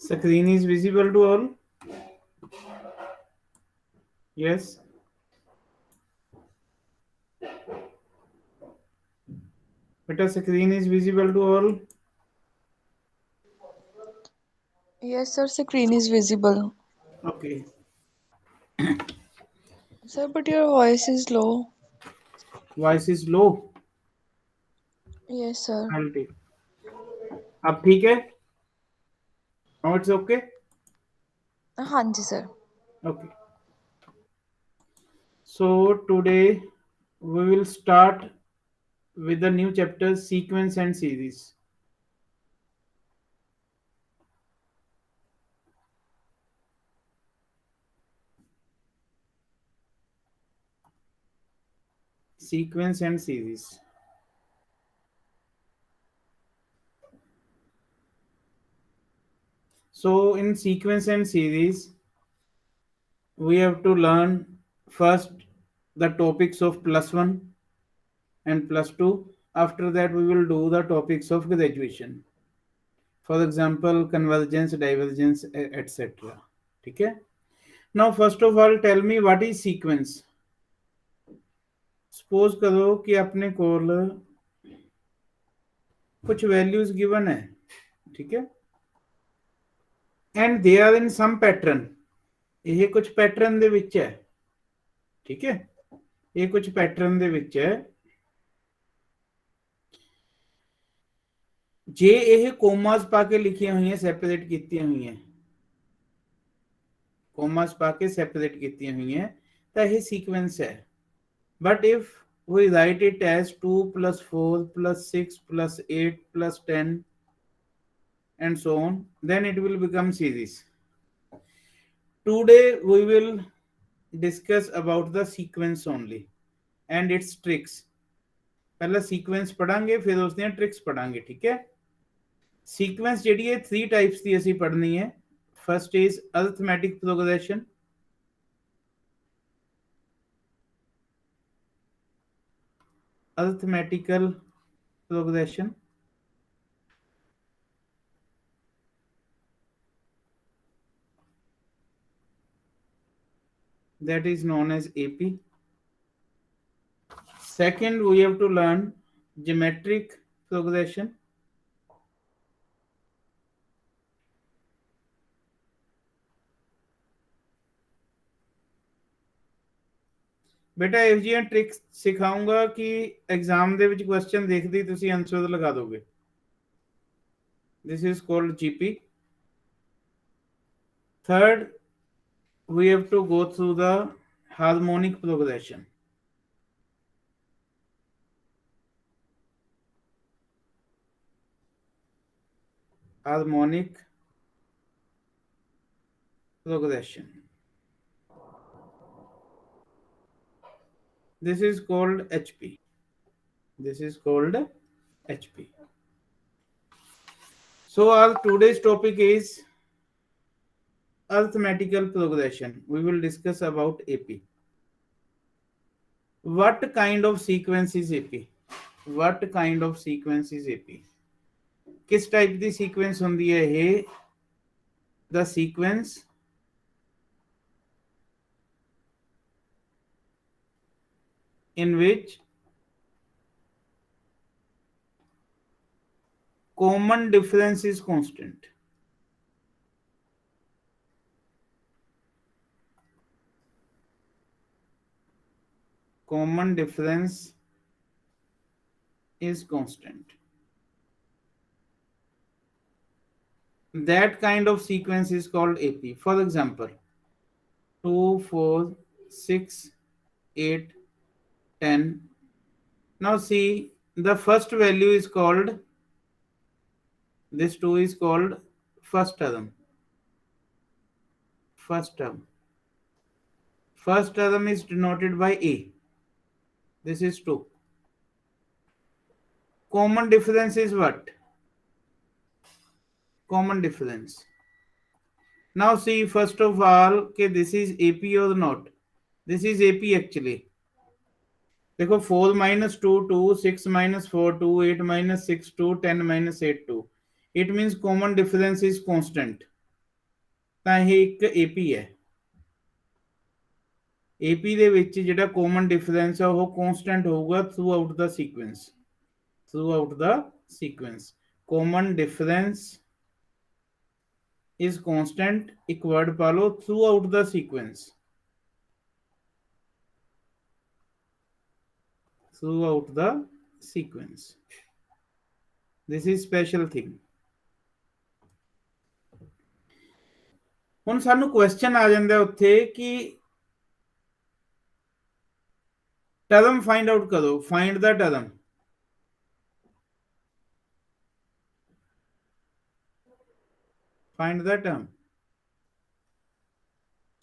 Screen is visible to all? Yes. Beta, screen is visible to all? Yes, sir, screen is visible. Okay. Sir, but your voice is low. Voice is low. Yes, sir. I'll take. अब ठीक है? Now it's okay? हाँ जी sir. Okay. So today we will start with the new chapter sequence and series. Sequence and series. So in sequence and series, we have to learn first the topics of plus one and plus two. After that, we will do the topics of graduation. For example, convergence, divergence, etc. Okay. Now, first of all, tell me what is sequence. Suppose करो कि अपने कोल कुछ values given है, ठीक है, and they are in some pattern. ये कुछ pattern ਦੇ ਵਿੱਚ ਹੈ, ਠੀਕ ਹੈ, ਇਹ ਕੁਝ ਪੈਟਰਨ ਦੇ ਵਿੱਚ ਹੈ. ਜੇ ਇਹ ਕੋਮਾਸ ਪਾ ਕੇ ਲਿਖੀਆਂ ਹੋਈਆਂ, ਸੈਪਰੇਟ ਕੀਤੀਆਂ ਹੋਈਆਂ, ਕੋਮਾਸ ਪਾ ਕੇ ਸੈਪਰੇਟ ਕੀਤੀਆਂ ਹੋਈਆਂ, ਤਾਂ ਇਹ ਸੀਕੁਐਂਸ ਹੈ. But if we write it as 2 plus 4 plus 6 plus 8 plus 10 and so on, then it will become series. Today we will discuss about the sequence only and its tricks. पहला sequence पढ़ांगे, फिर उसने tricks पढ़ांगे, ठीक है. Sequence ਜਿਹੜੀ ਹੈ 3 types ਦੀ ਅਸੀਂ पढ़नी है. First is arithmetic progression, arithmetical progression, that is known as AP. Second, we have to learn geometric progression, बेटा ਇਹੋ ਜਿਹੀਆਂ ਟ੍ਰਿਕਸ ਸਿਖਾਉਂਗਾ ਕਿ ਐਗਜ਼ਾਮ ਦੇ ਵਿੱਚ ਕੁਐਸਚਨ ਦੇਖਦੇ ਹੀ ਤੁਸੀਂ ਆਨਸਰ ਲਗਾ ਦੋਗੇ. This is called GP. Third, we have to go through the harmonic progression. Harmonic progression. This is called HP. This is called HP. So our today's topic is arithmetical progression. We will discuss about AP. What kind of sequence is AP? What kind of sequence is AP? किस type की sequence होंदी है ये? The sequence in which common difference is constant. Common difference is constant. That kind of sequence is called AP. For example, 2, 4, 6, 8, 10. Now see, the first value is called, this 2 is called first term. First term. First term is denoted by A. This is 2. Common difference is what? Common difference. Now see, first of all, okay, this is AP or not? This is AP actually. देखो 4 minus 2 2, 6 minus 4 2, 8 minus 6 2, 10 minus 8 2. It means common difference is constant. ਤਾਂ ਇਹ ਇੱਕ AP ਹੈ। AP ਦੇ ਵਿੱਚ ਜਿਹੜਾ common difference ਆ ਉਹ ਕਨਸਟੈਂਟ ਹੋਊਗਾ throughout the sequence. Throughout the sequence common difference is constant, एक वर्ड पा लो, throughout the sequence. Throughout the sequence, this is special thing. हुण सानू क्वेश्चन आ जांदा उत्थे कि टर्म फाइंड आउट करो, find the term. Find the term.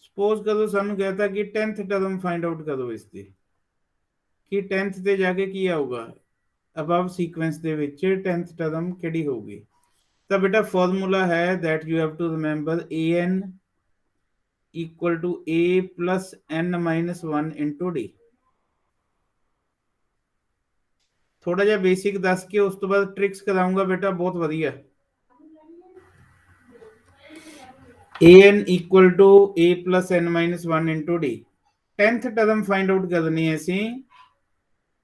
Suppose करो सानू कहता कि 10th टर्म फाइंड आउट करो इसकी, कि 10th ਤੇ ਜਾ ਕੇ ਕੀ ਆਊਗਾ ਅਬਵ ਸੀਕੁਐਂਸ ਦੇ ਵਿੱਚ 10th ਟਰਮ ਕਿਹੜੀ ਹੋਊਗੀ। ਤਾਂ ਬੇਟਾ ਫਾਰਮੂਲਾ ਹੈ that you have to remember an equal to a plus n minus 1 into d। ਥੋੜਾ ਜਿਹਾ ਬੇਸਿਕ ਦੱਸ ਕੇ ਉਸ ਤੋਂ ਬਾਅਦ ਟ੍ਰਿਕਸ ਕਰਾਉਂਗਾ ਬੇਟਾ, ਬਹੁਤ ਵਧੀਆ। an equal to a plus n minus 1 into d। 10th term find out ਕਰਨੀ ਹੈ ਅਸੀਂ,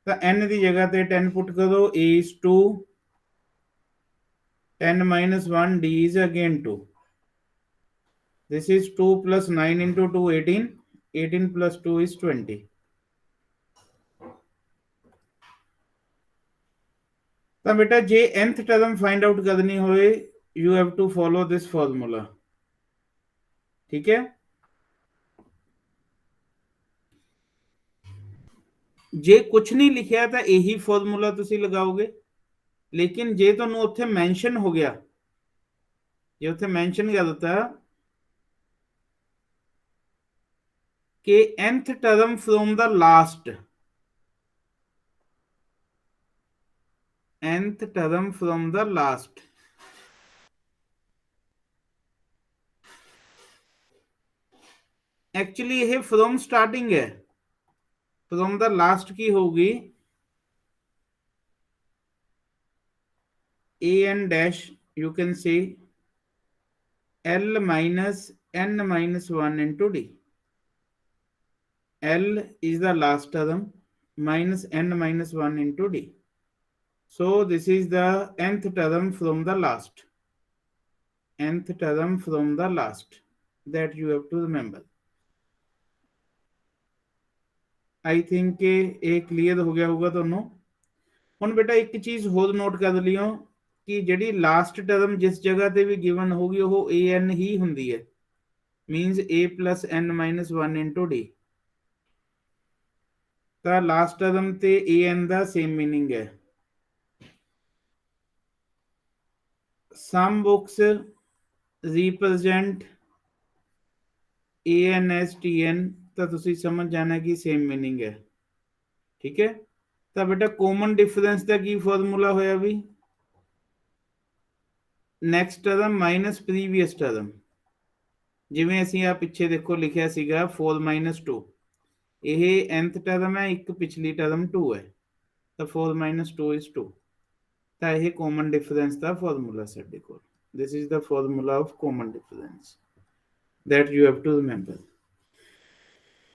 ਤਾਂ n ਦੀ ਜਗ੍ਹਾ ਤੇ 10 ਪੁੱਟ ਕਰੋ, a is 2, 10 minus 1, d is again 2। This is 2 plus 9 into 2, 18, 18 plus 2 is 20। ਤਾਂ ਬੇਟਾ ਜੇ nth ਟਰਮ ਫਾਈਂਡ ਆਊਟ ਕਰਨੀ ਹੋਏ you have to follow this formula, ਠੀਕ ਹੈ। ਜੇ ਕੁਝ ਨਹੀਂ ਲਿਖਿਆ ਤਾਂ ਇਹੀ ਫਾਰਮੂਲਾ ਤੁਸੀਂ ਲਗਾਓਗੇ, ਲੇਕਿਨ ਜੇ ਤੁਹਾਨੂੰ ਉੱਥੇ ਮੈਂਸ਼ਨ ਹੋ ਗਿਆ, ਜੇ ਉੱਥੇ ਮੈਂਸ਼ਨ ਕਰ ਦਿੱਤਾ ਕਿ nth term from the last, nth term from the last, actually ये फ्रॉम स्टार्टिंग है, फ्रॉम द लास्ट की होगी a n dash, you can say l minus n minus 1 into d। l is the last term minus n minus 1 into d। So this is the nth term from the last, nth term from the last, that you have to remember। I think ये clear हो गया होगा ਤੁਹਾਨੂੰ। ਹੁਣ ਬੇਟਾ ਇੱਕ ਚੀਜ਼ ਹੋਰ ਨੋਟ ਕਰ ਲਿਓ ਕਿ ਜਿਹੜੀ ਲਾਸਟ ਟਰਮ ਜਿਸ ਜਗ੍ਹਾ ਤੇ ਵੀ ਗਿਵਨ ਹੋਗੀ ਉਹ an ਹੀ ਹੁੰਦੀ ਹੈ, means a plus n minus 1 into d। ਤਾਂ ਲਾਸਟ ਟਰਮ ਤੇ an ਦਾ ਸੇਮ ਮੀਨਿੰਗ ਹੈ। some books represent an as tn, ਤਾਂ ਤੁਸੀਂ ਸਮਝ ਜਾਣਾ ਕਿ ਸੇਮ ਮੀਨਿੰਗ ਹੈ, ਠੀਕ ਹੈ। ਤਾਂ ਬੇਟਾ ਕਾਮਨ ਡਿਫਰੈਂਸ ਦਾ ਕੀ ਫਾਰਮੂਲਾ ਹੋਇਆ ਵੀ, next term minus previous term. ਜਿਵੇਂ ਅਸੀਂ ਆ ਪਿੱਛੇ ਦੇਖੋ ਲਿਖਿਆ ਸੀਗਾ 4 minus 2, ਇਹ nth ਟਰਮ ਹੈ, ਇੱਕ ਪਿਛਲੀ ਟਰਮ 2 ਹੈ, ਤਾਂ 4 minus 2 is 2। ਤਾਂ ਇਹ ਕਾਮਨ ਡਿਫਰੈਂਸ ਦਾ ਫਾਰਮੂਲਾ ਸਾਡੇ ਕੋਲ, this is the formula of common difference that you have to remember।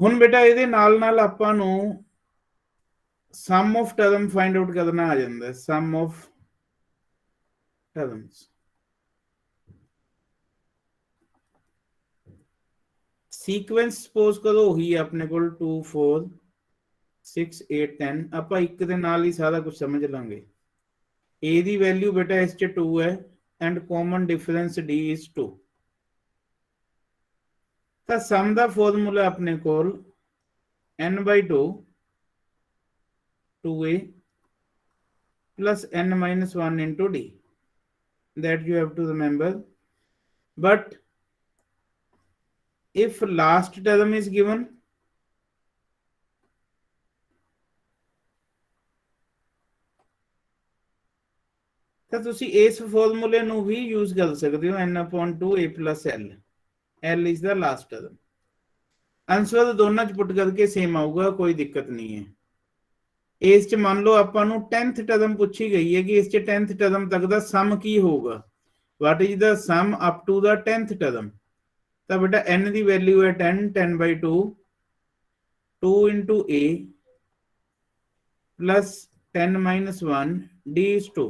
ਹੁਣ ਬੇਟਾ ਇਹਦੇ ਨਾਲ ਨਾਲ ਆਪਾਂ ਨੂੰ some of term find out ਕਰਨਾ ਆ ਜਾਂਦਾ, some of terms. Sequence suppose ਕਰੋ ਉਹੀ ਆਪਣੇ ਕੋਲ 2 4 6 8 10, ਆਪਾਂ ਇੱਕ ਦੇ ਨਾਲ ਹੀ ਸਾਰਾ ਕੁਝ ਸਮਝ ਲਾਂਗੇ। a ਦੀ ਵੈਲਿਊ ਬੇਟਾ ਇਸ ਚ 2 ਹੈ and common difference d is 2। ਤਾਂ ਸਮ ਦਾ ਫਾਰਮੂਲਾ ਆਪਣੇ ਕੋਲ n/2 2a plus n minus 1 into d, that you have to remember। But if last term is given, ਤਾਂ ਤੁਸੀਂ ਇਸ ਫਾਰਮੂਲੇ ਨੂੰ ਵੀ ਯੂਜ਼ ਕਰ ਸਕਦੇ ਹੋ, n/2 a plus l, l is the last term। Answer ਦੋਨਾਂ ਚ ਪੁੱਟ ਕਰਕੇ ਸੇਮ ਆਊਗਾ, ਕੋਈ ਦਿੱਕਤ ਨਹੀਂ ਹੈ। ਇਸ ਚ ਮੰਨ ਲਓ ਆਪਾਂ ਨੂੰ 10th ਟਰਮ ਪੁੱਛੀ ਗਈ ਹੈ ਕਿ ਇਸ ਚ 10th ਟਰਮ ਤੱਕ ਦਾ ਸਮ ਕੀ ਹੋਊਗਾ, what is the sum up to the 10th term. तो बेटा n की वैल्यू है 10, 10/2, 2 into a plus 10 minus 1, d is 2.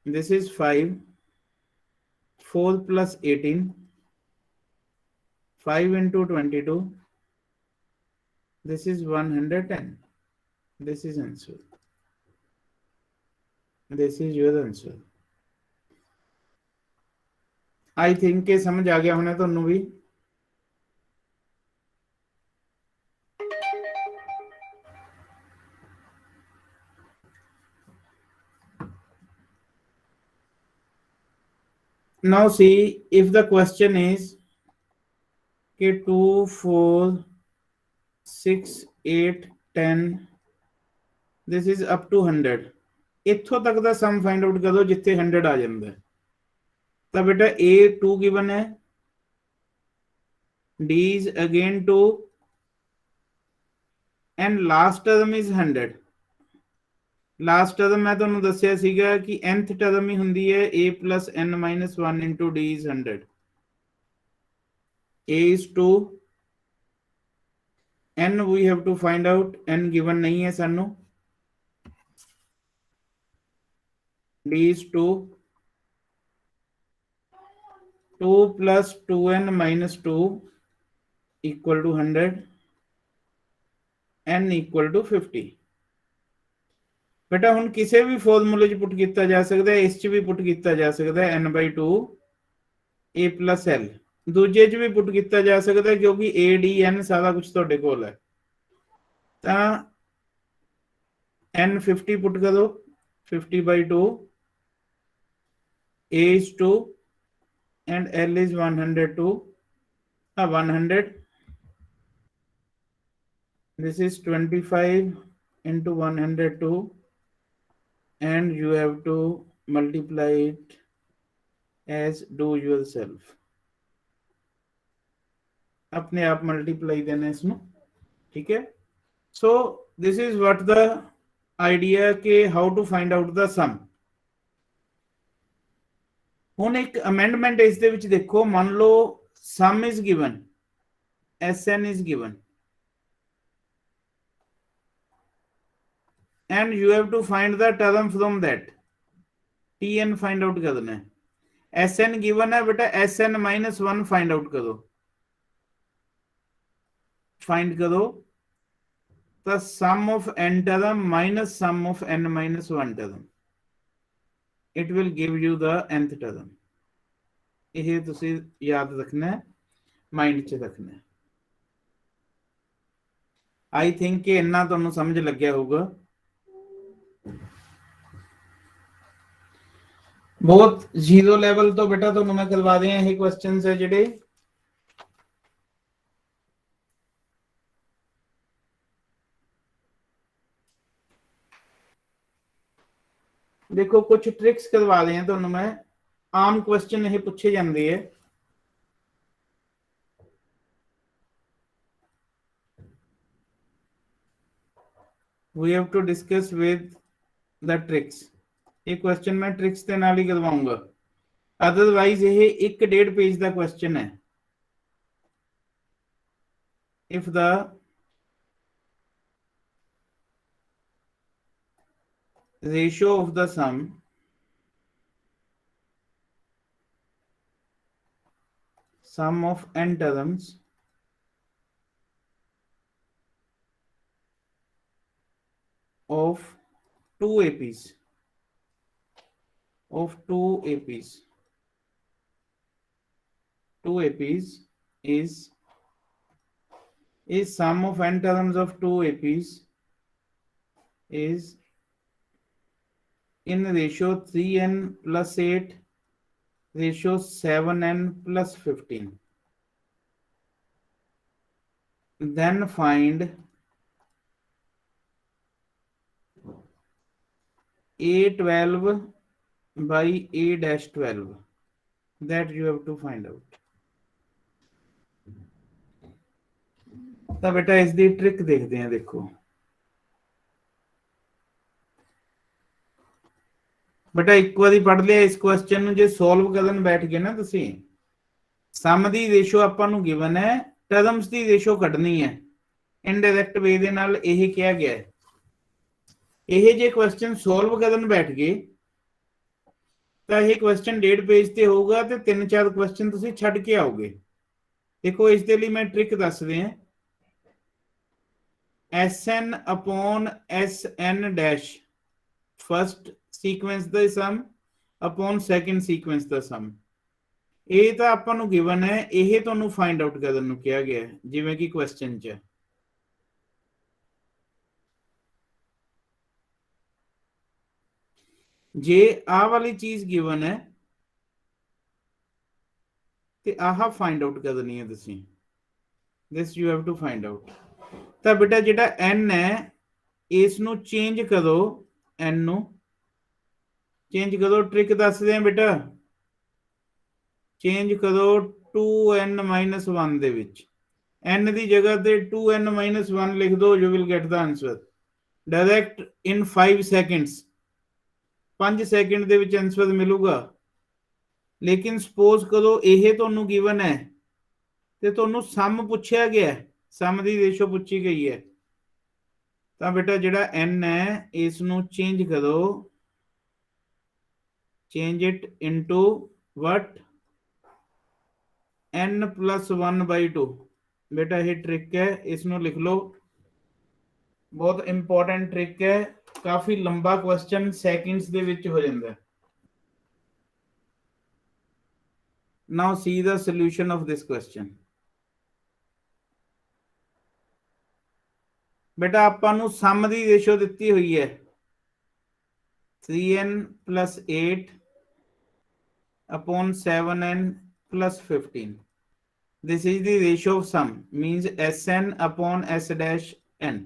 This is 5, 4 plus 18, 5 into 22. This is 110. This is answer. This is your answer. I think के समझ आ गया होना ਤੁਹਾਨੂੰ भी। Now see, if the question is कि 2, 4, 6, 8, 10, this is up to 100, ਇੱਥੋਂ ਤੱਕ ਦਾ ਸਮ find out ਕਰੋ ਜਿੱਥੇ 100 ਆ ਜਾਂਦਾ। ਤਾਂ ਬੇਟਾ a 2 ਗਿਵਨ ਹੈ, d is again 2, and last term is 100। Last term ਮੈਂ ਤੁਹਾਨੂੰ ਦੱਸਿਆ ਸੀਗਾ ਕਿ nth ਟਰਮ ਹੀ ਹੁੰਦੀ ਹੈ a plus n minus 1 into d is 100। a is 2, n we have to find out, n given नहीं है सानू, d is 2, 2 plus 2n minus 2 equal to 100, n equal to 50। बेटा हुण किसी भी फॉर्मूले च पुट किया जा सकता है, इस च भी पुट किया जा सकता है n/2 a plus l, दूजे च भी पुट किया जा सकता है क्योंकि a d n सारा कुछ तुहाडे कोल है। तां n 50 पुट करो, 50/2, a is 2 and l is 102, 100, this is 25 into 102, and you have to multiply it as do yourself। अपने आप मल्टीप्लाई देना इसमें, ठीक है। So this is what the idea के how to find out the sum. हुण एक अमेंडमेंट इस दे विच देखो, मान लो sum is given, Sn is given, and you have to find the term from that, Tn find out करना है। Sn given है बेटा, Sn minus 1 find out करो, find करो the sum of n term minus sum of n minus 1 term, it will give you the nth term। ਇਹ ਤੁਸੀਂ याद रखना है, माइंड च रखना है। आई थिंक कि इन्ना तुहानू समझ लग्या होगा। बहुत जीरो लेवल तो बेटा तुहानू मैं करवा दिया ये क्वेश्चंस है जिहड़े देखो कुछ ट्रिक्स करवा दिया तुहानू मैं, आम क्वेश्चन ये पूछे जाते हैं। We have to discuss with the tricks। ये क्वेश्चन मैं ट्रिक्स के नाल ही करवाऊंगा, अदरवाइज ये 1.5 पेज का क्वेश्चन है। If the ratio of the sum of n terms of two APs is sum of n terms of two APs is in ratio 3n plus 8 ratio 7n plus 15, then find A12 by A-12, that you have to find out। तो बेटा इसकी trick देखते हैं। देखो बेटा एक बार पढ़ लिया इस क्वेश्चन जो सॉल्व करन बैठ गए ना तुसी, ਸਮ ਦੀ ਰੇਸ਼ੋ ਆਪਾਂ ਨੂੰ ਗਿਵਨ ਹੈ, ਟਰਮਸ ਦੀ ਰੇਸ਼ੋ ਕੱਢਣੀ ਹੈ। ਇਨਡਾਇਰੈਕਟ ਵੇ ਦੇ ਨਾਲ ਇਹ ਕਿਹਾ ਗਿਆ ਹੈ। ਇਹ ਜੇ ਕੁਐਸਚਨ ਸੋਲਵ ਕਰਨ ਬੈਠ ਗਏ ਤਾਂ ਇਹ ਕੁਐਸਚਨ 1.5 ਪੇਜ ਤੇ ਹੋਊਗਾ ਤੇ 3-4 ਕੁਐਸਚਨ ਤੁਸੀਂ ਛੱਡ ਕੇ ਆਓਗੇ। ਦੇਖੋ ਇਸ ਦੇ ਲਈ ਮੈਂ ਟ੍ਰਿਕ ਦੱਸ ਰਿਹਾ। Sn upon Sn dash first sequence ਦਾ ਸਮ upon ਸੈਕੰਡ ਸੀਕੁਐਂਸ ਦਾ ਸਮ। ਇਹ ਤਾਂ ਆਪਾਂ ਨੂੰ ਗਿਵਨ ਹੈ, ਇਹ ਤੁਹਾਨੂੰ ਫਾਈਂਡ ਆਊਟ ਕਰਨ ਨੂੰ ਕਿਹਾ ਗਿਆ ਹੈ, ਜਿਵੇਂ ਕਿ ਕੁਐਸਚਨ 'ਚ। ਜੇ ਆਹ ਵਾਲੀ ਚੀਜ਼ ਗਿਵਨ ਹੈ ਤੇ ਆਹ ਫਾਈਂਡ ਆਊਟ ਕਰਨੀ ਹੈ ਤੁਸੀਂ। This you have to find out. ਤਾਂ ਬੇਟਾ ਜਿਹੜਾ n ਹੈ ਇਸ ਨੂੰ ਚੇਂਜ ਕਰੋ, n ਨੂੰ ਚੇਂਜ ਕਰੋ। ਟ੍ਰਿਕ ਦੱਸਦੇ ਆ ਬੇਟਾ, ਚੇਂਜ ਕਰੋ 2n-1 ਦੇ ਵਿੱਚ। n ਦੀ ਜਗ੍ਹਾ ਤੇ 2n-1 ਲਿਖ ਦੋ, you will get the answer direct in 5 seconds. 5 second ਦੇ ਵਿੱਚ ਆਂਸਰ ਮਿਲੂਗਾ। ਲੇਕਿਨ ਸਪੋਜ਼ ਕਰੋ ਇਹ ਤੁਹਾਨੂੰ ਗਿਵਨ ਹੈ ਤੇ ਤੁਹਾਨੂੰ ਸਮ ਪੁੱਛਿਆ ਗਿਆ, ਸਮ ਦੀ ਰੇਸ਼ੋ ਪੁੱਛੀ ਗਈ ਹੈ, ਤਾਂ ਬੇਟਾ ਜਿਹੜਾ n ਹੈ ਇਸ ਨੂੰ ਚੇਂਜ ਕਰੋ, change it into what, n plus 1 by 2। ਬੇਟਾ ਇਹ ਟ੍ਰਿਕ ਹੈ, ਇਸ ਨੂੰ ਲਿਖ ਲਓ, ਬਹੁਤ ਇੰਪੋਰਟੈਂਟ ਟ੍ਰਿਕ ਹੈ। ਕਾਫੀ ਲੰਬਾ ਕੁਐਸਚਨ ਸੈਕਿੰਡਸ ਦੇ ਵਿੱਚ ਹੋ ਜਾਂਦਾ। ਨਾਓ ਸੀ ਦਾ ਸੋਲੂਸ਼ਨ ਆਫ ਦਿਸ ਕੁਐਸਚਨ। ਬੇਟਾ ਆਪਾਂ ਨੂੰ ਸਮ ਦੀ ਰੇਸ਼ੋ ਦਿੱਤੀ ਹੋਈ ਹੈ 3n plus 8 upon 7n plus 15। This is the ratio of sum, means Sn upon S dash n।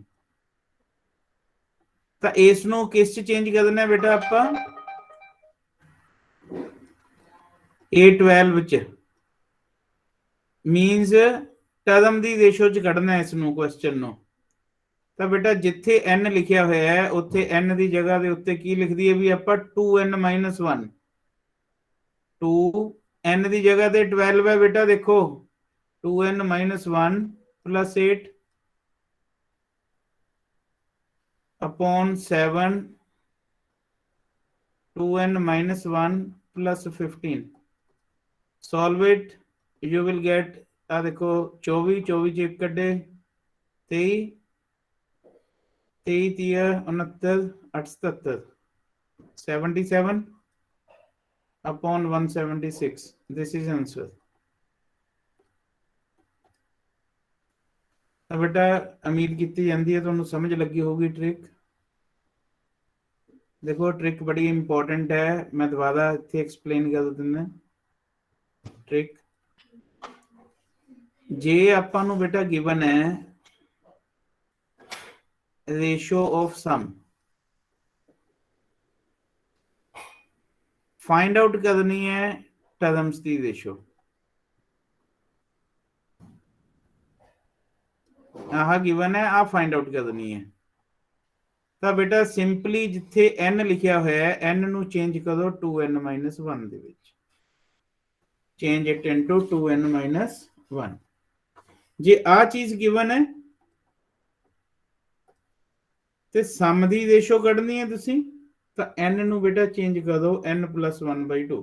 ਤਾਂ ਇਸ ਨੂੰ ਕਿਸ ਚ ਚੇਂਜ ਕਰਨਾ ਹੈ ਬੇਟਾ ਆਪਾਂ, A12 ਚ, ਮੀਨਸ ਟਰਮ ਦੀ ਰੇਸ਼ੋ ਚ ਕੱਢਣਾ ਇਸ ਨੂੰ, ਕੁਐਸਚਨ ਨੂੰ। ਤਾਂ ਬੇਟਾ ਜਿੱਥੇ n ਲਿਖਿਆ ਹੋਇਆ ਹੈ ਉੱਥੇ n ਦੀ ਜਗ੍ਹਾ ਦੇ ਉੱਤੇ ਕੀ ਲਿਖ ਦਈਏ ਵੀ ਆਪਾਂ 2n-1। 2 n ਦੀ ਜਗ੍ਹਾ ਤੇ 12 ਹੈ ਬੇਟਾ, ਦੇਖੋ 2n-1 plus 8 upon 7 2n-1 plus 15। solve it, you will get, ਆ ਦੇਖੋ 24 24 ਚ 1 ਕੱਢੇ 23 23 29 8 77 upon 176। this is answer। ਤਾਂ ਬੇਟਾ ਉਮੀਦ ਕੀਤੀ ਜਾਂਦੀ ਹੈ ਤੁਹਾਨੂੰ ਸਮਝ ਲੱਗੀ ਹੋਊਗੀ ਟ੍ਰਿਕ। ਦੇਖੋ ਟ੍ਰਿਕ ਬੜੀ ਇੰਪੋਰਟੈਂਟ ਹੈ, ਮੈਂ ਦੁਬਾਰਾ ਇੱਥੇ ਐਕਸਪਲੇਨ ਕਰ ਦਿੰਦਾ ਟ੍ਰਿਕ। ਜੇ ਆਪਾਂ ਨੂੰ ਬੇਟਾ ਗਿਵਨ ਹੈ ratio of sum, find out करनी है टर्म्स की रेशो। आह गिवन है, आ फाइंड आउट करनी है। तो बेटा सिंपली जिथे n लिखा होया है n ਨੂੰ चेंज करो 2n-1 ਦੇ ਵਿੱਚ, चेंज इट इनटू 2n-1। ਜੇ ਆ ਚੀਜ਼ ਗਿਵਨ ਹੈ ਤੇ ਸਮ ਦੀ ਰੇਸ਼ੋ ਕੱਢਣੀ ਹੈ ਤੁਸੀਂ, ਤਾਂ n ਨੂੰ ਬੇਟਾ ਚੇਂਜ ਕਰ ਦੋ n plus 1 by 2।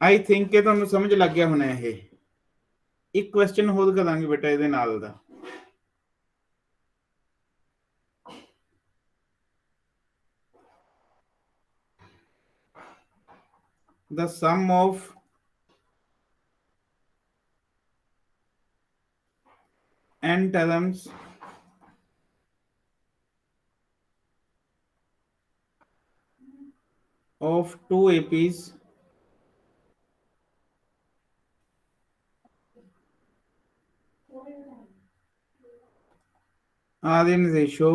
I think कि ਤੁਹਾਨੂੰ ਸਮਝ ਲੱਗ ਗਿਆ ਹੋਣਾ ਇਹ। ਇੱਕ ਕੁਐਸਚਨ ਹੋਰ ਕਰਾਂਗੇ ਬੇਟਾ ਇਹਦੇ ਨਾਲ ਦਾ। the sum of n terms of two APs are in ratio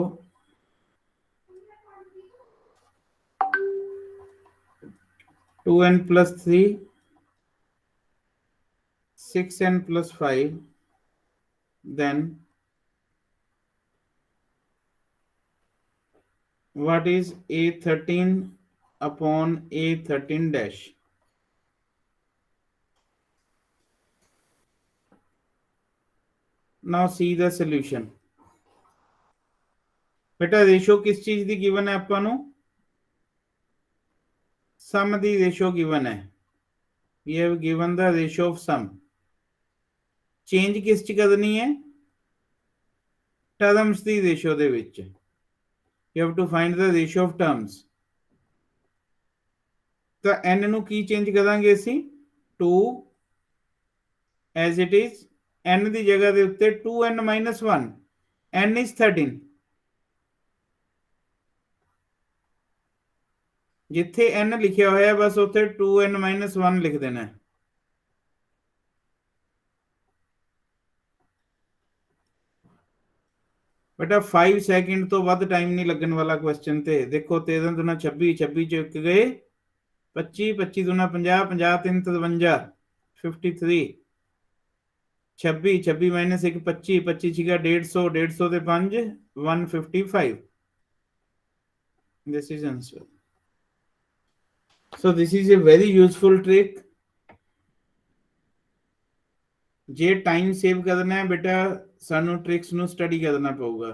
2n plus 3 6n plus 5, then what is A13 upon A13 dash. Now see the solution. बेटा रेशो किस चीज दी गिवन है ਆਪਾਂ ਨੂੰ sum ਦੀ रेशो गिवन है. We have given the ratio of sum. Change किस च करनी है टर्म्स ਦੀ रेशो ਦੇ ਵਿੱਚ. You have to find the ratio of terms. ਤਾਂ n ਨੂੰ ਕੀ ਚੇਂਜ ਕਰਾਂਗੇ ਅਸੀਂ 2 as it is. n ਦੀ ਜਗ੍ਹਾ ਦੇ ਉੱਤੇ 2n minus 1. n is 13. ਜਿੱਥੇ n ਲਿਖਿਆ ਹੋਇਆ ਬਸ ਉੱਥੇ 2n minus 1 ਲਿਖ ਦੇਣਾ ਹੈ. बेटा 5 सेकंड तो ਵੱਧ टाइम नहीं लगन वाला क्वेश्चन ते. देखो 13 दूना 26, 26 च 1 गए 25, 25 दूना 50, 50 3 53, 53, 26, 26 माइनस 1 25, 25 छिगा 150, 150 ਤੇ 5 155. This is answer. So this is a very useful trick. ਜੇ ਟਾਈਮ ਸੇਵ ਕਰਨਾ ਹੈ ਬੇਟਾ ਸਾਨੂੰ ਟ੍ਰਿਕਸ ਨੂੰ ਸਟੱਡੀ ਕਰਨਾ ਪਊਗਾ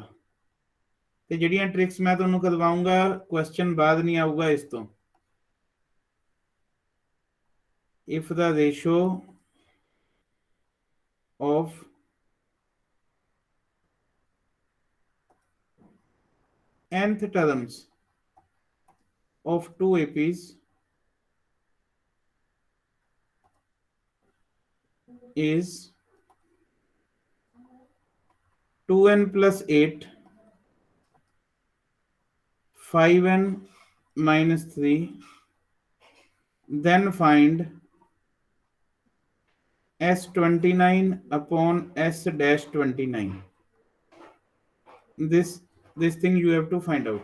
ਤੇ ਜਿਹੜੀਆਂ ਟ੍ਰਿਕਸ ਮੈਂ ਤੁਹਾਨੂੰ ਕਰਵਾਉਂਗਾ ਕੁਐਸਚਨ ਬਾਅਦ ਨਹੀਂ ਆਊਗਾ ਇਸ ਤੋਂ. if the ratio of nth terms of two APs is 2n plus 8, 5n minus 3, then find S29 upon S dash 29. This thing you have to find out.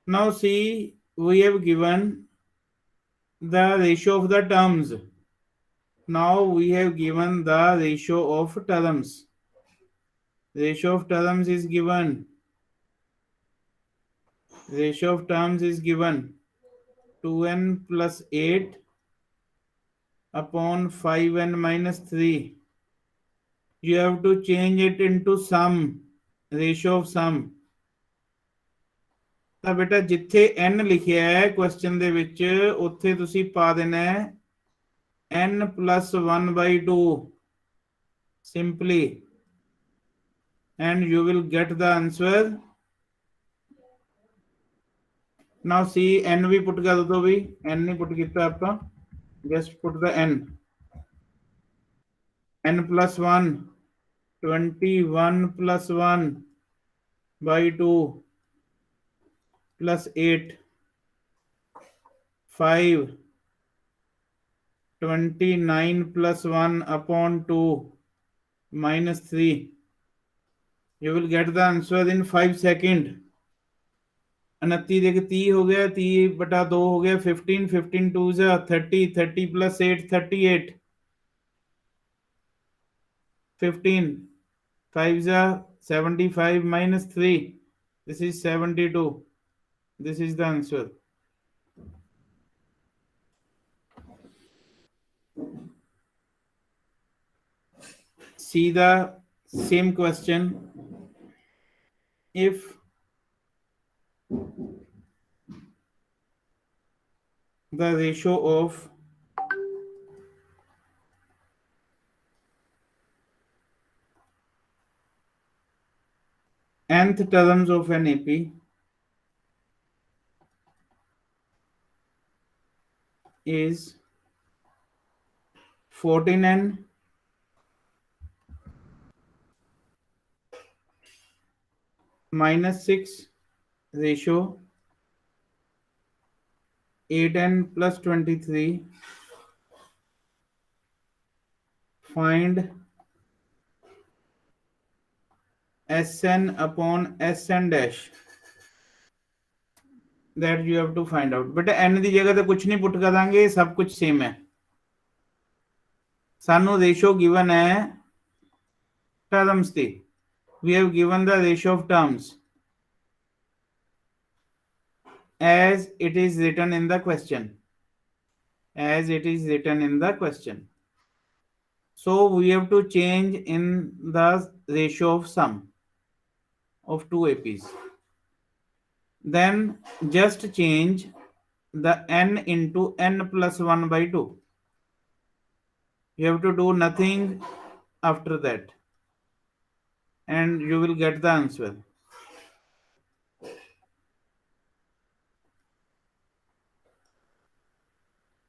Now see, we have given the ratio of the terms. Now we have given the ratio of terms. Ratio of terms is given. Ratio of terms is given 2n plus 8 upon 5n minus 3. You have to change it into sum. Ratio of sum. ਤਾਂ ਬੇਟਾ ਜਿੱਥੇ n ਲਿਖਿਆ ਹੈ question ਦੇ ਵਿੱਚ ਉੱਥੇ ਤੁਸੀਂ ਪਾ ਦੇਣਾ ਹੈ n plus 1 by 2 simply and you will get the answer. Now see n ਵੀ ਪੁੱਟ ਕਰ ਦੋ ਵੀ n ਨਹੀਂ ਪੁੱਟ ਕੀਤਾ ਆਪਾਂ just put the n plus 1 21 plus 1 by 2 plus 8 5 29 plus 1 upon 2 minus 3. You will get the answer in 5 seconds. 29 देख 30 हो गया 30 बटा 2 हो गया 15 15 2 जा 30 30 plus 8 38 15 5 जा 75 minus 3. This is 72. This is the answer. See the same question. If the ratio of nth terms of an AP is 14n minus 6 ratio 8n plus 23. Find Sn upon Sn dash. That you have to find out. बेटा n ਦੀ ਜਗ੍ਹਾ ਤੇ ਕੁਝ ਨਹੀਂ ਪੁੱਟ ਕਰਾਂਗੇ ਸਭ ਕੁਝ same ਹੈ. ਸਾਨੂੰ ਰੇਸ਼ੋ ਗਿਵਨ ਹੈ terms the. We have given the ratio of terms. as it is written in the question. As it is written in the question. So we have to change in the ratio of sum of two APs. Then just change the n into n plus 1 by 2. You have to do nothing after that and you will get the answer.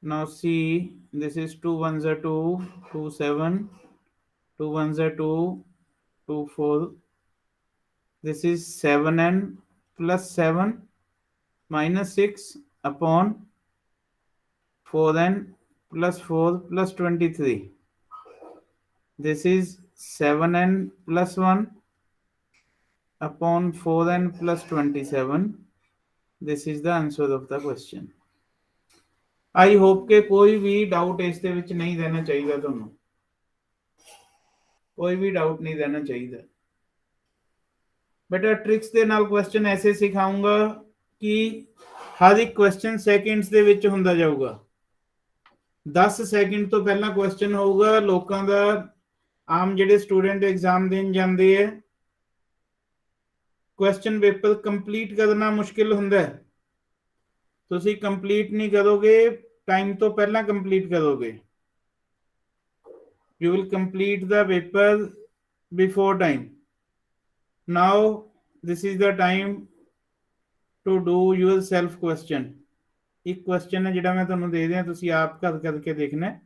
Now see, this is 2 ones are 2, 2 7, 2 ones are 2, 2 4. This is 7n plus 7 minus 6 upon 4n plus 4 plus 23. This is 7n plus 1 upon 4n plus 27. This is the answer of the question. I hope के कोई भी doubt इस ਦੇ ਵਿੱਚ ਨਹੀਂ ਰਹਿਣਾ ਚਾਹੀਦਾ ਤੁਹਾਨੂੰ ਕੋਈ ਵੀ डाउट नहीं रहना चाहिए बेटा ट्रिक्स ਦੇ ਨਾਲ क्वेश्चन ऐसे सिखाऊंगा कि हर एक क्वेश्चन सेकंड्स ਦੇ ਵਿੱਚ ਹੁੰਦਾ ਜਾਊਗਾ 10 ਸੈਕਿੰਡ ਤੋਂ ਪਹਿਲਾਂ क्वेश्चन ਹੋਊਗਾ ਲੋਕਾਂ ਦਾ ਆਮ ਜਿਹੜੇ ਸਟੂਡੈਂਟ ਐਗਜ਼ਾਮ ਦੇਣ ਜਾਂਦੇ ਹੈ क्वेश्चन पेपर कंप्लीट करना मुश्किल ਹੁੰਦਾ ਹੈ ਤੁਸੀਂ ਕੰਪਲੀਟ ਨਹੀਂ ਕਰੋਗੇ टाइम तो पहला कंप्लीट करोगे you will complete the paper before time now this is the time to do your self question एक क्वेश्चन है ਜਿਹੜਾ मैं ਤੁਹਾਨੂੰ ਦੇ ਦਿਆਂ ਤੁਸੀਂ ਆਪ ਕਰ ਕਰਕੇ ਦੇਖਣਾ ਹੈ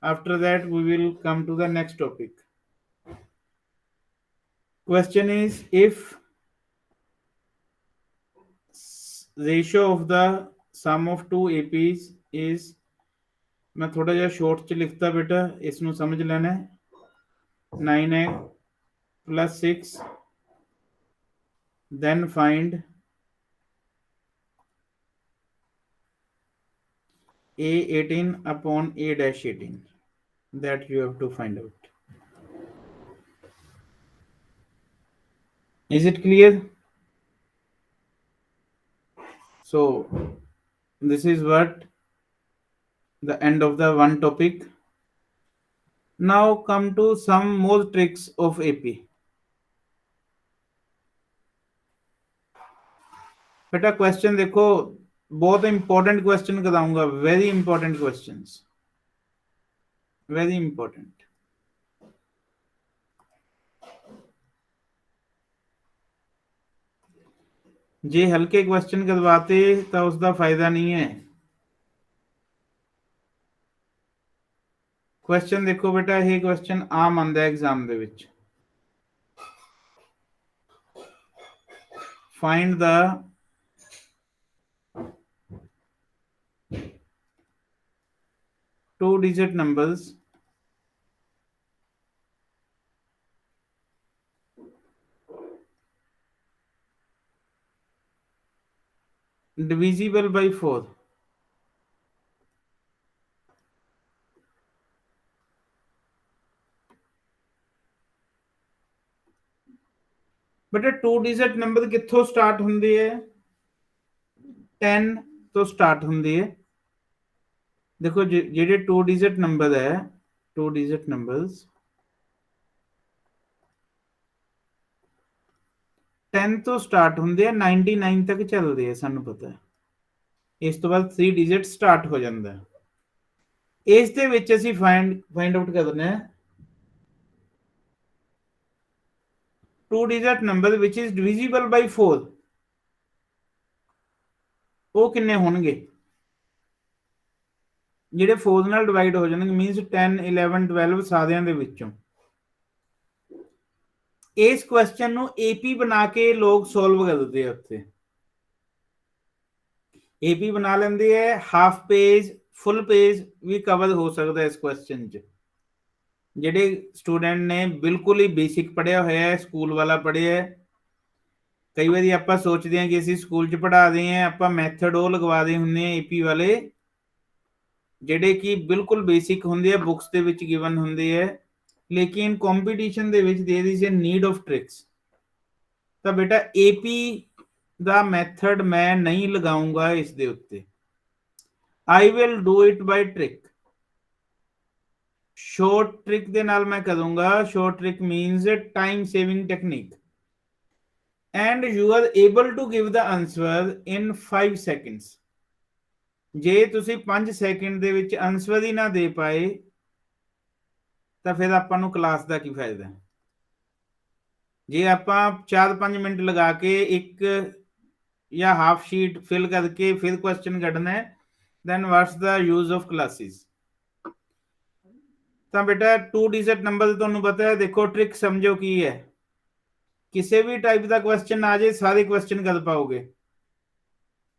after that we will come to the next topic question is if ratio of the sum of two APs is मैं थोड़ा जिहा शॉर्ट च लिखता बेटा इसनू समझ लेना है 9a plus 6 then find a18 upon a dash 18 that you have to find out. Is it clear? So this is what the end of the one topic. Now come to some more tricks of AP. बेटा question देखो बहुत important question कराऊंगा very important questions very important जे हल्के question करवाते तो उसका फायदा नहीं है क्वेश्चन देखो बेटा ये क्वेश्चन आम आंदा exam they which find the two digit numbers divisible by 4 बेटा टू डिजिट नंबर कित्थों स्टार्ट हुंदे है 10 तो स्टार्ट हुंदी है देखो जेडे टू डिजिट नंबर है टू डिजिट नंबर्स 10 तो स्टार्ट हुंदे है 99 तक चलदे है सानू पता है इस तो बाद 3 डिजिट स्टार्ट हो जांदा है इस दे विच असीं फाइंड आउट करना है two digit number which is divisible by 4 वो किन्ने होणगे ਜਿਹੜੇ 4 ਨਾਲ ਡਿਵਾਈਡ ਹੋ ਜਾਣਗੇ ਮੀਨਸ 10 11 12 ਸਾਰਿਆਂ ਦੇ ਵਿੱਚੋਂ ਇਸ ਕੁਐਸਚਨ ਨੂੰ ਏਪੀ ਬਣਾ ਕੇ ਲੋਕ ਸੋਲਵ ਕਰਦੇ ਆ ਉੱਥੇ ਏਪੀ ਬਣਾ ਲੈਂਦੇ ਆ ਹਾਫ ਪੇਜ ਫੁੱਲ ਪੇਜ ਵੀ ਕਵਰ ਹੋ ਸਕਦਾ ਇਸ ਕੁਐਸਚਨ 'ਚ ਜਿਹੜੇ ਸਟੂਡੈਂਟ ਨੇ ਬਿਲਕੁਲ ਹੀ ਬੇਸਿਕ ਪੜ੍ਹਿਆ ਹੋਇਆ ਹੈ ਸਕੂਲ ਵਾਲਾ ਪੜ੍ਹਿਆ ਹੈ ਕਈ ਵਾਰੀ ਆਪਾਂ ਸੋਚਦੇ ਹਾਂ ਕਿ ਅਸੀਂ ਸਕੂਲ 'ਚ ਪੜ੍ਹਾ ਰਹੇ ਹਾਂ ਆਪਾਂ ਮੈਥਡ ਉਹ ਲਗਵਾ ਦੇ ਹੁੰਦੇ ਆ ਏਪੀ ਵਾਲੇ ਜਿਹੜੇ ਕਿ ਬਿਲਕੁਲ ਬੇਸਿਕ ਹੁੰਦੇ ਆ ਬੁక్స్ ਦੇ ਵਿੱਚ ਗਿਵਨ ਹੁੰਦੇ ਆ ਲੇਕਿਨ ਕੰਪੀਟੀਸ਼ਨ ਦੇ ਵਿੱਚ there is a need of tricks ਤਾਂ ਬੇਟਾ ਏਪੀ ਦਾ ਮੈਥਡ ਮੈਂ ਨਹੀਂ ਲਗਾਉਂਗਾ ਇਸ ਦੇ ਉੱਤੇ। I will do it by trick. Short trick ਦੇ ਨਾਲ ਮੈਂ ਕਰੂੰਗਾ। Short trick means time saving technique. And you are able to give the answer in 5 seconds. ਜੇ ਤੁਸੀਂ 5 ਸੈਕਿੰਡ ਦੇ ਵਿੱਚ ਆਨਸਰ ਹੀ ਨਾ ਦੇ ਪਾਏ ਤਾਂ ਫਿਰ ਆਪਾਂ ਨੂੰ ਕਲਾਸ ਦਾ ਕੀ ਫਾਇਦਾ। ਜੇ ਆਪਾਂ 4-5 ਮਿੰਟ ਲਗਾ ਕੇ ਇੱਕ ਜਾਂ ਹਾਫ ਸ਼ੀਟ ਫਿਲ ਕਰਕੇ ਫਿਰ ਕੁਐਸਚਨ ਕੱਢਣਾ ਹੈ, then what's the use of classes। ਤਾਂ ਬੇਟਾ 2 ਡਿਜਿਟ ਨੰਬਰ ਤੁਹਾਨੂੰ ਪਤਾ ਹੈ। ਦੇਖੋ ਟ੍ਰਿਕ ਸਮਝੋ ਕੀ ਹੈ। ਕਿਸੇ ਵੀ ਟਾਈਪ ਦਾ ਕੁਐਸਚਨ ਆ ਜਾਏ ਸਾਰੇ ਕੁਐਸਚਨ ਕਰ ਪਾਓਗੇ।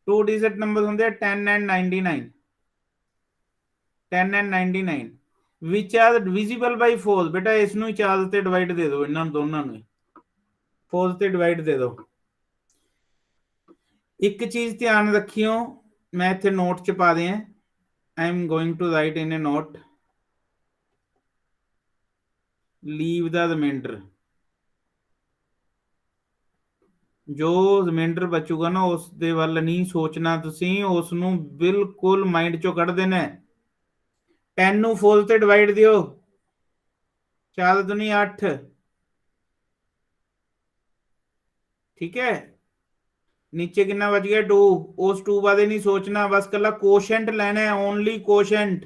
2 ਡਿਜਿਟ ਨੰਬਰ ਹੁੰਦੇ ਆ 10 and 99। 10 and 99 which are divisible by 4। ਬੇਟਾ ਇਸ ਨੂੰ 4 ਤੇ ਡਿਵਾਈਡ ਦੇ ਦਿਓ, ਇਹਨਾਂ ਦੋਨਾਂ ਨੂੰ 4 ਤੇ ਡਿਵਾਈਡ ਦੇ ਦਿਓ। ਇੱਕ ਚੀਜ਼ ਧਿਆਨ ਰੱਖਿਓ, ਮੈਂ ਇੱਥੇ ਨੋਟ ਚ ਪਾ ਦਿਆਂ। I am going to write in a note, leave the remainder। ਜੋ ਰਿਮਾਈਂਡਰ ਬਚੂਗਾ ਨਾ ਉਸ ਦੇ ਵੱਲ ਨਹੀਂ ਸੋਚਣਾ ਤੁਸੀਂ, ਉਸ ਨੂੰ ਬਿਲਕੁਲ ਮਾਈਂਡ ਚੋਂ ਕੱਢ ਦੇਣਾ। 10 ਨੂੰ 4 ਤੇ ਡਿਵਾਈਡ ਦਿਓ, 4 दूनी 8। ठीक है, नीचे कितना बच गया 2। उस 2 बारे नहीं सोचना, बस कला कोशेंट लेना है, only quotient.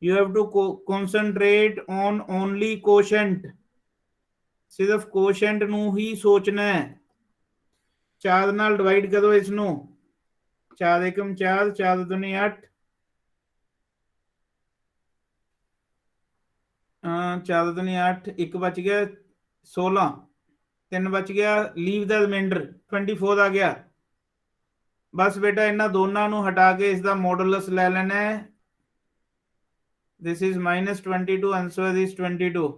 You have to concentrate on only quotient. सिर्फ कोशेंट नू ही सोचना है। 4 नाल डिवाइड करो इसनू, 4 एकम 4, 4 दूनी 8, 4 दूनी 8, एक बच गया 16, 3 बच गया। लीव द रिमाइंडर 24 आ गया। बस बेटा इन्हां दोनों ਨੂੰ हटा के इसका मॉडुलस ले लेना है। This is -22, answer is 22।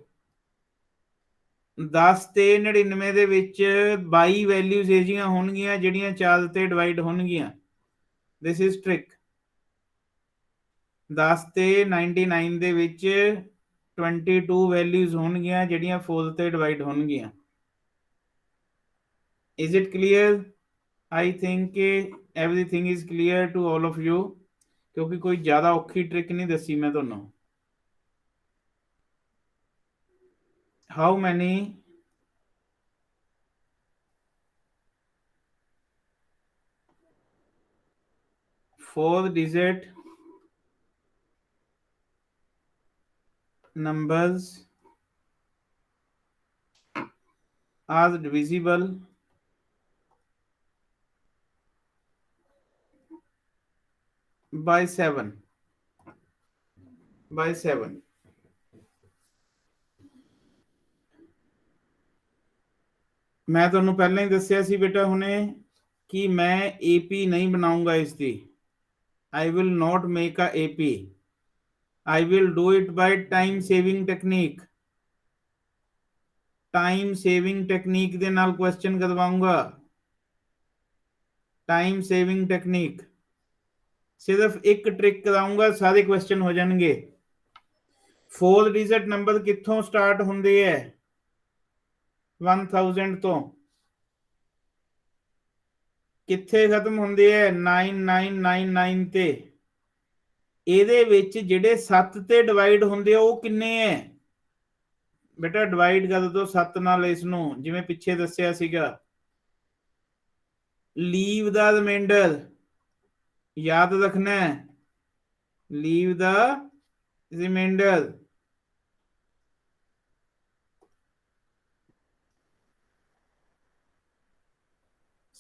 10 ਤੇ 99 ਦੇ ਵਿੱਚ 22 ਵੈਲਿਊਜ਼ ਇਹਜੀਆਂ ਹੋਣਗੀਆਂ ਜਿਹੜੀਆਂ 4 ਤੇ ਡਿਵਾਈਡ ਹੋਣਗੀਆਂ। This is trick. 10 ਤੇ 99 ਦੇ ਵਿੱਚ 22 ਵੈਲਿਊਜ਼ ਹੋਣਗੀਆਂ ਜਿਹੜੀਆਂ 4 ਤੇ ਡਿਵਾਈਡ ਹੋਣਗੀਆਂ। Is it clear? I think everything is clear to all of you, ਕਿਉਂਕਿ ਕੋਈ ਜ਼ਿਆਦਾ ਔਖੀ ਟ੍ਰਿਕ ਨਹੀਂ ਦੱਸੀ ਮੈਂ ਤੁਹਾਨੂੰ। How many four-digit numbers are divisible by 7? By 7। ਮੈਂ ਤੁਹਾਨੂੰ ਪਹਿਲਾਂ ਹੀ ਦੱਸਿਆ ਸੀ ਬੇਟਾ ਹੁਣੇ ਕਿ ਮੈਂ ਏਪੀ ਨਹੀਂ ਬਣਾਉਂਗਾ ਇਸ ਦੀ। I will not make a AP। I will do it by time saving technique। Time saving technique ਦੇ ਨਾਲ ਕੁਐਸਚਨ ਕਰਵਾਉਂਗਾ। टाइम सेविंग टेक्निक सिर्फ एक ट्रिक कराऊंगा, सारे क्वेश्चन हो जाएंगे। 4 डिजिट नंबर कित्थों स्टार्ट होंदे है? 1000 तो। कित्थे खत्म होंदे है? 9999 ਤੇ। ਇਹਦੇ ਵਿੱਚ ਜਿਹੜੇ 7 ਤੇ ਡਿਵਾਈਡ ਹੁੰਦੇ ਆ ਉਹ ਕਿੰਨੇ ਹੈ? ਬੇਟਾ ਡਿਵਾਈਡ ਕਰ ਦੋ 7 ਨਾਲ ਇਸ ਨੂੰ, ਜਿਵੇਂ ਪਿੱਛੇ ਦੱਸਿਆ ਸੀਗਾ। ਲੀਵ ਦਾ ਰਿਮਾਈਂਡਰ याद रखना है, लीव द रिमाइंडर।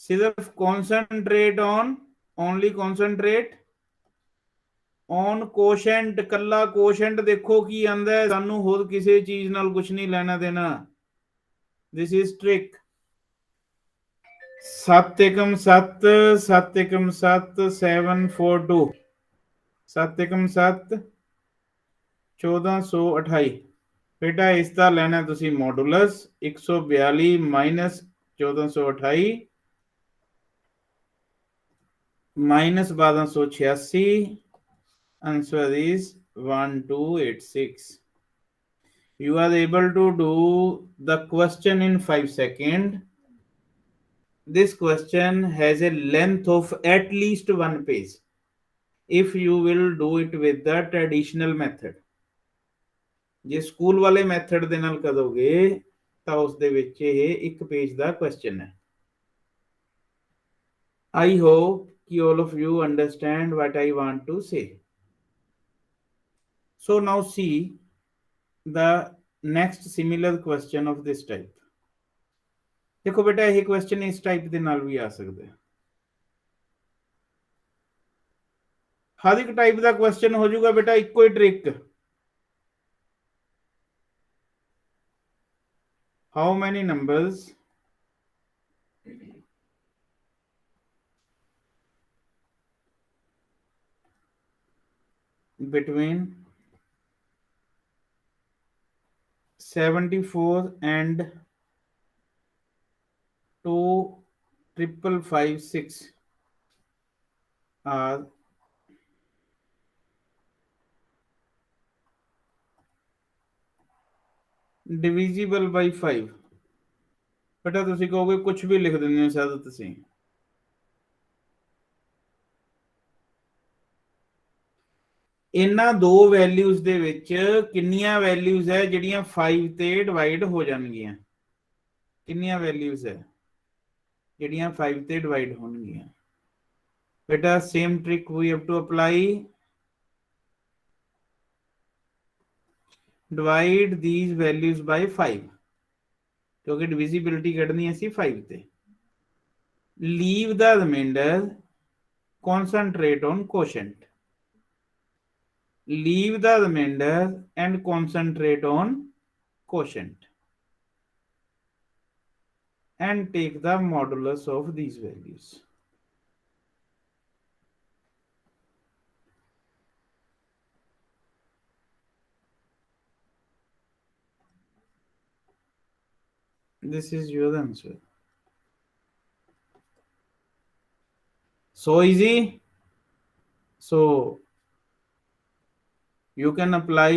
सिर्फ concentrate on, only concentrate on quotient. कला कोशेंट देखो की आंदा है, सानू होर किसी चीज नाल कुछ नहीं लेना देना। This is trick. 7 एकम 7, 7 एकम 7, 742, 7 एकम 7, 1428। बेटा इसका लेना तुसी modulus 142 minus 1428 minus 1286। Answer is 1286। You are able to do the question in 5 seconds। this question has a length of at least one page if you will do it with the traditional method. ਜੇ school ਵਾਲੇ method ਦੇ ਨਾਲ ਕਰੋਗੇ ਤਾਂ ਉਸ ਦੇ ਵਿੱਚ ਇਹ ਇੱਕ ਪੇਜ ਦਾ ਕੁਐਸਚਨ ਹੈ। I hope you all of you understand what I want to say. So now see the next similar question of this type. देखो बेटा ਇਹ ਕੁਐਸਚਨ ਇਸ ਟਾਈਪ ਦੇ ਨਾਲ ਵੀ ਆ ਸਕਦਾ ਹੈ। ਹਰ ਇੱਕ ਟਾਈਪ ਦਾ ਕੁਐਸਚਨ ਹੋ ਜਾਊਗਾ ਬੇਟਾ ਇੱਕੋ ਹੀ trick. How many numbers between 74 and 25556 are divisible by 5। बेटा ਤੁਸੀਂ ਕਹੋਗੇ ਕੁਝ ਵੀ ਲਿਖ ਦਿੰਦੇ ਹੋ ਸਾਦ ਤੁਸੀਂ। ਇਹਨਾਂ ਦੋ ਵੈਲਿਊਜ਼ ਦੇ ਵਿੱਚ ਕਿੰਨੀਆਂ ਵੈਲਿਊਜ਼ ਹੈ ਜਿਹੜੀਆਂ 5 ਤੇ ਡਿਵਾਈਡ ਹੋ ਜਾਣਗੀਆਂ? ਕਿੰਨੀਆਂ ਵੈਲਿਊਜ਼ ਹੈ ਜਿਹੜੀਆਂ 5 ਤੇ ਡਿਵਾਈਡ ਹੋਣਗੀਆਂ? ਬੇਟਾ same trick we have to apply. divide these values by 5 क्योंकि divisibility ਕੱਢਣੀ ਅਸੀਂ 5 ਤੇ। leave the remainder, concentrate on quotient। leave the remainder and concentrate on quotient and take the modulus of these values। This is your answer। So easy। So you can apply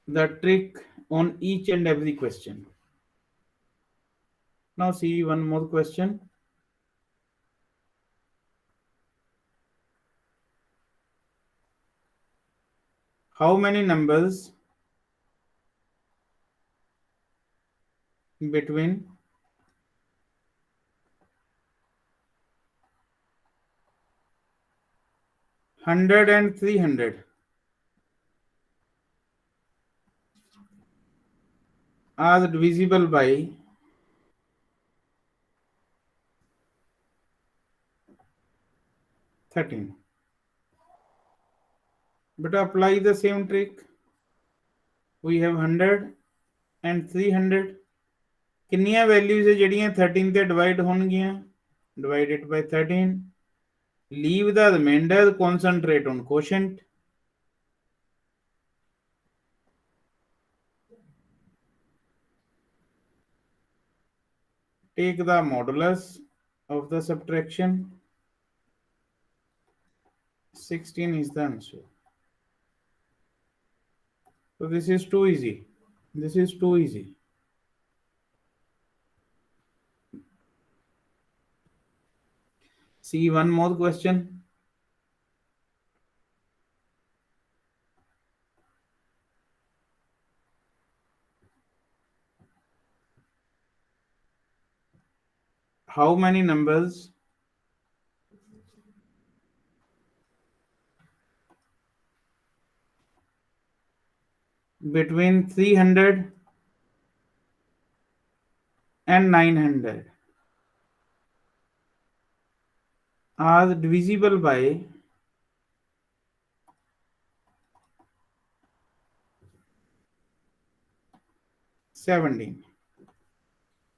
the trick on each and every question। Now see one more question। How many numbers between 100 and 300 are divisible by 13? But apply the same trick। we have 100 and 300। ਕਿੰਨੀਆਂ values ਹੈ ਜਿਹੜੀਆਂ 13 ਤੇ divide ਹੋਣਗੀਆਂ? divide it by 13। leave the remainder, concentrate on quotient। take the modulus of the subtraction। 16 is the answer। So this is too easy। this is too easy। See one more question। how many numbers between 300 and 900 are divisible by 17?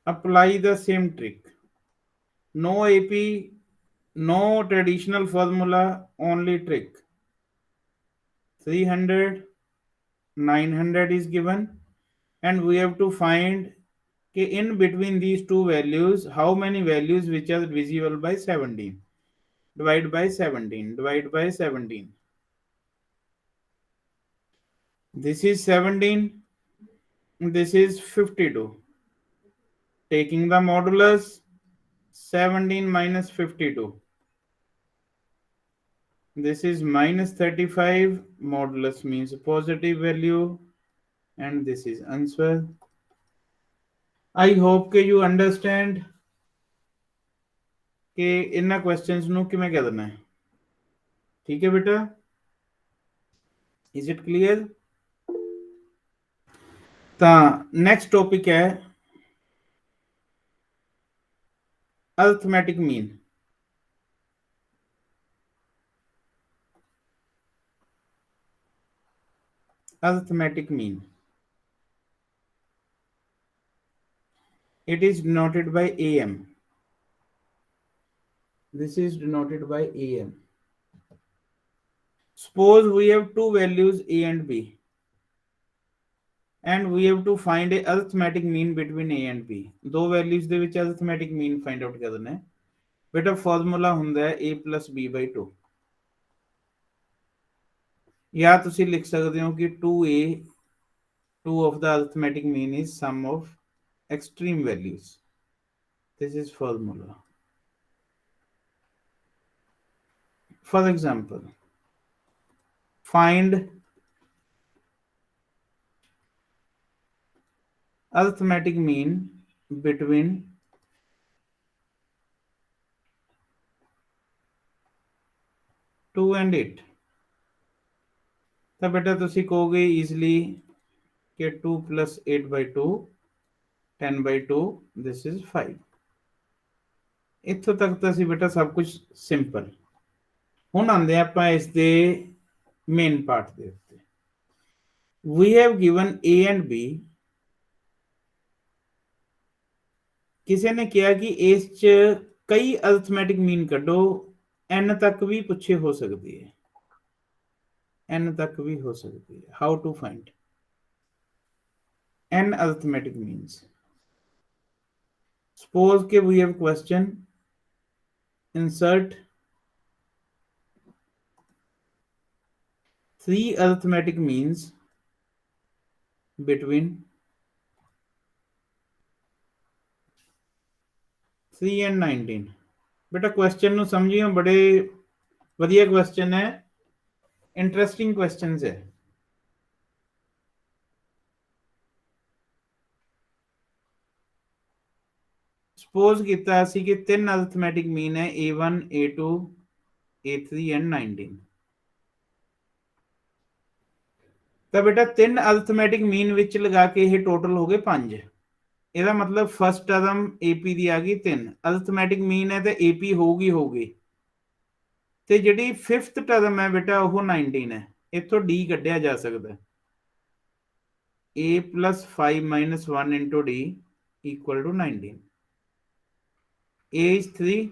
Apply the same trick। no AP, no traditional formula, only trick। 300, 900 is given and we have to find in between these two values how many values which are divisible by 17। divide by 17, divide by 17। this is 17, this is 52। taking the modulus, 17 minus 52. This is minus 35. Modulus means positive value, and this is answer. I hope that you understand कि इन्ना questions ਨੂੰ ਕਿਵੇਂ ਕਰਨਾ ਹੈ। ठीक है बेटा, is it clear? ਤਾਂ नेक्स्ट टॉपिक है arithmetic mean. Arithmetic mean, it is denoted by am. This is denoted by am. Suppose we have two values a and b, and we have to find a arithmetic mean between a and b. दो values ਦੇ ਵਿੱਚ arithmetic mean find out ਕਰਨਾ ਹੈ। बेटा formula ਹੁੰਦਾ है a plus b by 2, या ਤੁਸੀਂ ਲਿਖ ਸਕਦੇ ਹੋ ਕਿ 2a, 2 of the arithmetic mean is sum of extreme values. This is formula. For example, find arithmetic mean between 2 and 8. तो बेटा तुसी कहोगे easily कि 2 plus 8 by 2, 10 by 2, this is 5. इत्थों तक तो असी बेटा सब कुछ सिंपल। हुण आंदे आपां इस दे मेन पार्ट दे उत्ते। We have given a and b, किसी ने कहा कि इस च कई अरिथमेटिक मीन कढो, n तक भी पूछे हो सकती है, n तक भी हो सकती है। How to find n arithmetic means? Suppose कि we have question, insert 3 arithmetic means between 3 and 19. बेटा क्वेश्चन ਨੂੰ ਸਮਝਿਓ, बड़े ਵਧੀਆ क्वेश्चन है, इंटरेस्टिंग क्वेश्चंस है। सपोज किया सी कि 3 अरिथमेटिक मीन है a1, a2, a3 and 19। तो बेटा 3 अरिथमेटिक मीन विच लगा के ये टोटल हो गए 5। ਇਹਦਾ मतलब फर्स्ट टर्म AP ਦੀ आ गई 3, अरिथमेटिक मीन है तो AP होगी ਤੇ ਜਿਹੜੀ फिफ्थ टर्म है बेटा वो 19 है। इथों D ਕੱਢਿਆ जा सकता है, A plus 5 minus 1 into D equal to 19. A is 3,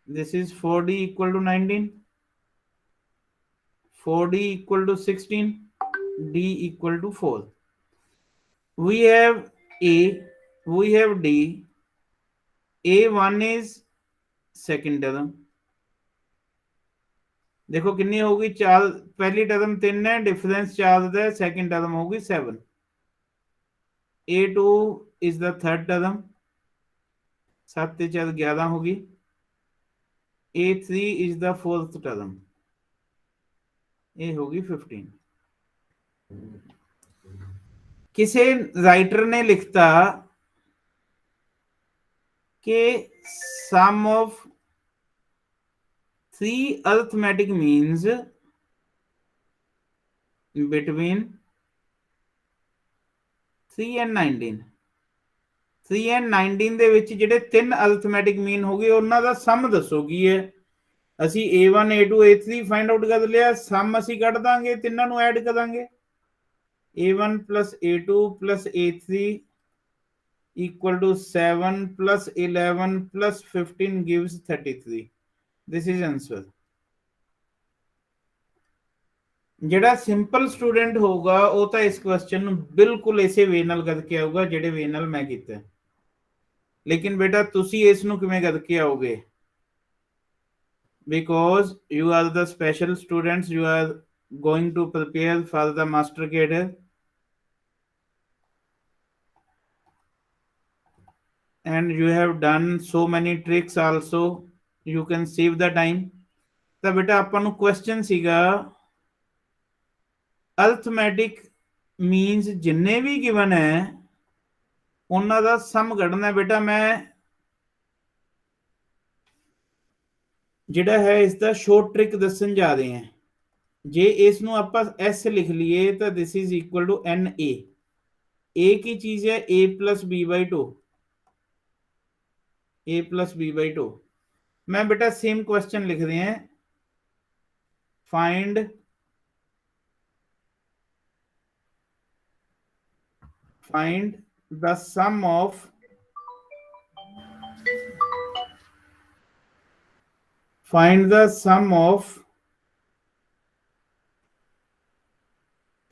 this is 4D equal to 19, 4D equal to 16, D equal to 4. We have A, we have D, A1 is second term, देखो कितनी होगी 4, पहली term 3 है, difference 4 है, second term होगी 7। A2 is the third term, 7 ਤੇ 4 11 होगी। A3 is the fourth term, ये होगी 15। किसी राइटर ने लिखता कि सम of 3 arithmetic means between 3 and 19। 3 and 19 ਦੇ ਵਿੱਚ ਜਿਹੜੇ 3 ਅਰਿਥਮੈਟਿਕ ਮੀਨ ਹੋ ਗਏ ਉਹਨਾਂ ਦਾ ਸਮ ਦੱਸੋ ਕੀ ਹੈ। ਅਸੀਂ A1, A2, A3 find out कर लिया, सम ਅਸੀਂ ਕੱਢ ਦਾਂਗੇ, ਤਿੰਨਾਂ ਨੂੰ ਐਡ ਕਰਾਂਗੇ। A1 plus A2 plus A3 equal to 7 plus 11 plus 15 gives 33. This is answer. ਜਿਹੜਾ ਸਿੰਪਲ ਸਟੂਡੈਂਟ ਹੋਊਗਾ ਉਹ ਤਾਂ ਇਸ ਕੁਐਸਚਨ ਨੂੰ ਬਿਲਕੁਲ ਇਸੇ ਵੇ ਨਾਲ ਕਰਕੇ ਆਊਗਾ ਜਿਹੜੇ ਵੇ ਨਾਲ ਮੈਂ ਕੀਤਾ। ਲੇਕਿਨ ਬੇਟਾ ਤੁਸੀਂ ਇਸ ਨੂੰ ਕਿਵੇਂ ਕਰਕੇ ਆਓਗੇ? Because you are the special students, you are going to prepare for the master cadre. and you have done so many tricks also, you can save the time. ਤਾਂ ਬੇਟਾ ਆਪਾਂ ਨੂੰ ਕੁਐਸਚਨ ਸੀਗਾ ਅਰਥਮੈਟਿਕ ਮੀਨਸ ਜਿੰਨੇ ਵੀ given ਹੈ ਉਹਨਾਂ ਦਾ ਸਮ ਕੱਢਣਾ ਬੇਟਾ। ਮੈਂ ਜਿਹੜਾ ਹੈ ਇਸ ਦਾ ਸ਼ੋਰਟ ਟ੍ਰਿਕ ਦੱਸਣ ਜਾ ਰਹੇ ਹਾਂ। ਜੇ ਇਸ ਨੂੰ ਆਪਾਂ s ਲਿਖ ਲਈਏ ਤਾਂ this is equal to na। a ਕੀ ਚੀਜ਼ ਹੈ a plus b/2, a plus b/2। मैं बेटा सेम क्वेश्चन लिख रहे हैं, find the sum of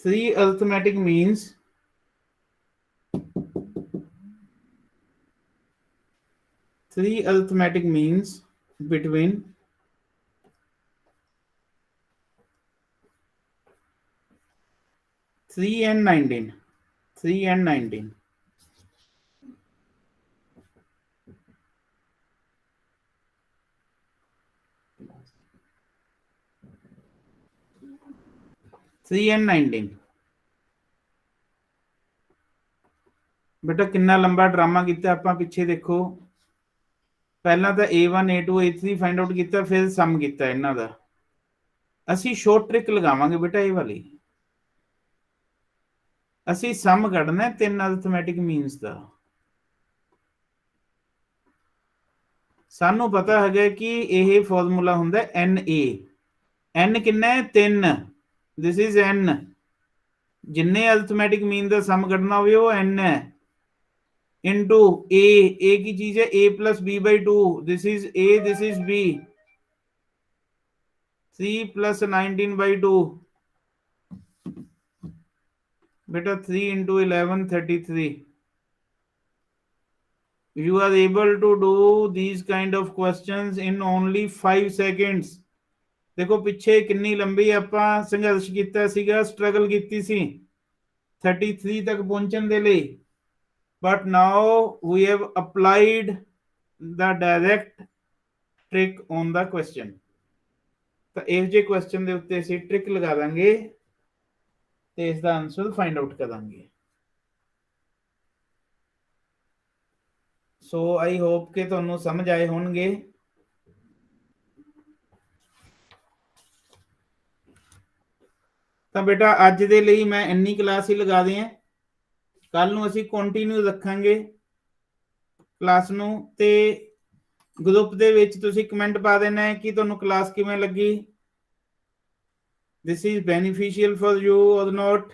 three arithmetic means between 3 and 19। 3 and 19। बेटा कितना लंबा ड्रामा किया आप पिछे देखो। पहला तो A1 A2 A3 find out किया, फिर सम किया इन्हां दा। असी शॉर्ट ट्रिक लगावांगे बेटा ये वाली। असी सम कढ़ना है 3 अरिथमैटिक मीनस का। सानू पता है कि यह फॉर्मूला हुंदा NA। N कितना है 3, दिस इज N। जिन्ने अरिथमैटिक मीन का सम कढ़ना हो वो N है, इंटू A की चीज है A plus B/2, this is A, this is B। 3 plus 19/2 बेटा 3 into 11 33। You are able to do these kind of questions in only 5 seconds। देखो पिछे कितनी लंबी ਆਪਾਂ ਸੰਘਰਸ਼ ਕੀਤਾ ਸੀਗਾ, स्ट्रगल ਕੀਤੀ ਸੀ 33 तक पहुंचने ਦੇ ਲਈ। but now we have applied the direct trick on the question। ਤਾਂ ਇਹ ਜੇ ਕੁਐਸਚਨ ਦੇ ਉੱਤੇ ਅਸੀਂ ਟ੍ਰਿਕ ਲਗਾ ਦਾਂਗੇ ਤੇ ਇਸ ਦਾ ਆਨਸਰ ਫਾਈਂਡ ਆਊਟ ਕਰਾਂਗੇ। ਸੋ ਆਈ ਹੋਪ ਕਿ ਤੁਹਾਨੂੰ ਸਮਝ ਆਏ ਹੋਣਗੇ। ਤਾਂ ਬੇਟਾ ਅੱਜ ਦੇ ਲਈ ਮੈਂ ਇੰਨੀ ਕਲਾਸ ਹੀ ਲਗਾ ਦੇ ਆ। ਕੱਲ ਨੂੰ ਅਸੀਂ ਕੰਟੀਨਿਊ ਰੱਖਾਂਗੇ ਕਲਾਸ ਨੂੰ, ਤੇ ਗਰੁੱਪ ਦੇ ਵਿੱਚ ਤੁਸੀਂ ਕਮੈਂਟ ਪਾ ਦੇਣਾ ਹੈ ਕਿ ਤੁਹਾਨੂੰ ਕਲਾਸ ਕਿਵੇਂ ਲੱਗੀ, this is beneficial for you or not।